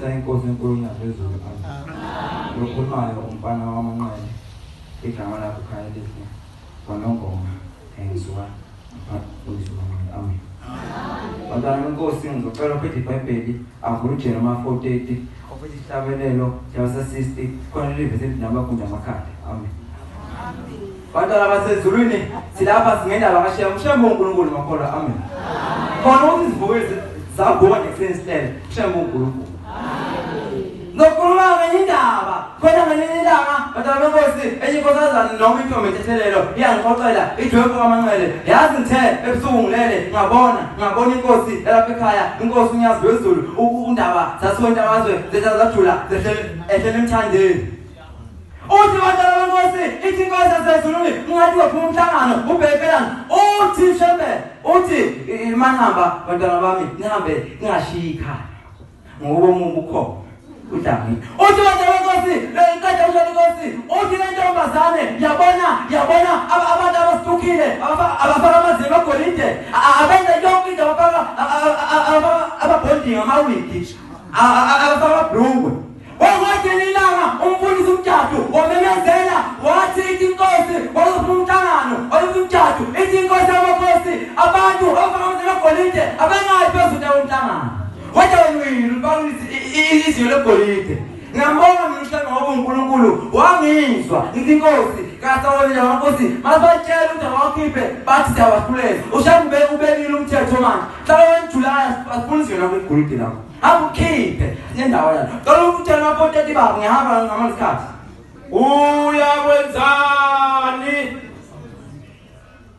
Ngiyabonga inkosi enkulu yaphezulu. Lokhulumayo umfana wamanqane. Igama lakho khaya lithi Bonongoma engizwa ngapha amen. Bantwana benkosi ngizocela phethi iBhayibheli avule uJeremiya 4:30 ofethi isihlabelelo yasa 60 khona livesi namakhunda amakhanda. Amen. Bantwana basezulwini silapha singendaba kashiya mshembe uNkulunkulu makhola. Amen. Khona ukuthi izivukezi zabona ngesensihlele mshembe uNkulunkulu. Ngokhuluma ngendaba khona ngelinye ilanga bantwana benkosi eyinkosazana noma intombi ethethelelo iyangixoxela idwebo kaManxele yazi ngithe ebusuku ngilele ngabona inkosi elapha ekhaya inkosi unyazi wezulu undaba zasontabazwe zethazajula ehlele emthandeni. Uthi bantwana benkosi ithi inkosi yasezulwini ungathi waphuma umhlangano ubhekelana uthi shembe uthi manihamba bantwana bami nihambe ningashiyi ikhaya ngoba umuntu ukhona. Udami. Uthi bantwana benkosi lenkatha ushaya inkosi uthi le ntombazane yabona abantu abastukile abafaka amazinga agolide abenza yonke into abafaka ababonding amawiki abafaka amabhlungwe. Wakwathi ilanga umfundisi umthathu wamemezela wathi ithi inkosi wazophuma umhlangano wazophuma umthathu ithi inkosi yamakhosi abantu abafaka amazinga agolide abangayi phezulu komhlangano. Wathi wena ubangisi izwi legolide. Ngiyambonga mhlanga ngoba uNkulunkulu wangizwa ngithi inkosi kasawonile amakhosi masatshela ukuthi awakhiphe bathi siyabahlulela. Ushambe ubekile umthetho manje. Hlala weJuly asifundiswe na kwigolide lakho. Akukhiphe nendawo yalo. Qala ukutshela amapoteti babo ngihamba ngamasikhathi. Uyakwenzani?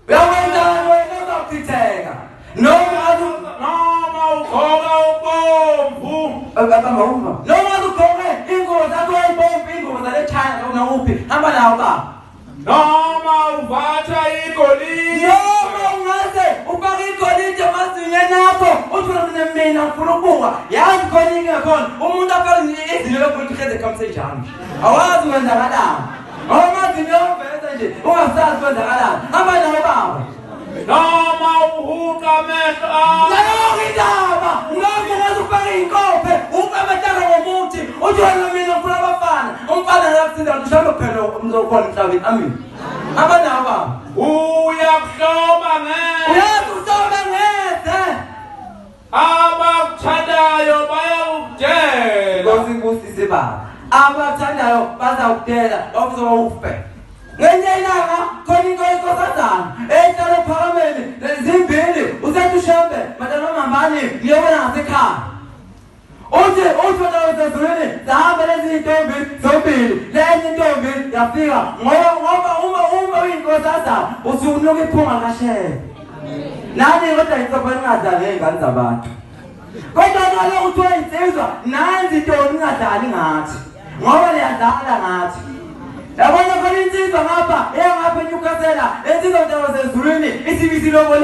Uyakwenzani wena uzochitheka? Noma ukhoka ubomvu. Noma ukhoke ingozi akho ibomvu ingozi lechana noma uphi. Hamba nawo baba. Noma uvatha igolide. Noma ungaze ufake igolide mazinye napho. Uthula mina ngifuna ukubuka. Yazi khona ingekhona. Umuntu afaka izinto lokuthi kheze kamsenjani. Awazi wenzakalani. Awamazi nyoveza nje. Ungasazi wenzakalani. Hamba nawo baba. Noma uhuka mehla. Ngiyongidaba. Ngiyongidaba ufake inkope. Ukametaka ngomuthi. Uthula mina ngifuna abafana. Umfana lakusinda ushalo phela umzokhona emhlabeni. Amen. Abana baba. Uyakuhloba ngeke. Uyakuhloba ngeke. Abakuthandayo bayakudela. Ngosimbusise baba. Abakuthandayo bazakudela bakuzokufe. Ngenye ilanga khona inkosazana ehlala phakameni lezimbili usethi ushambe madalo mambani ngiyobona ngasekhaya. Uthi wasezulwini zahambe lezi intombi zombili lenye intombi yafika ngoba uma uyinkosazana usunuka iphunga kasheya. Nani kodwa insopha ingazali ngezingane zabantu. Kodwa ngalo uthiwa insizwa nanzi intombi ingadlali ngathi ngoba liyadlala ngathi. Yabona khona insizwa ngapha eyangapha eNyukasela insizwa nje wasezulwini isibisi lobo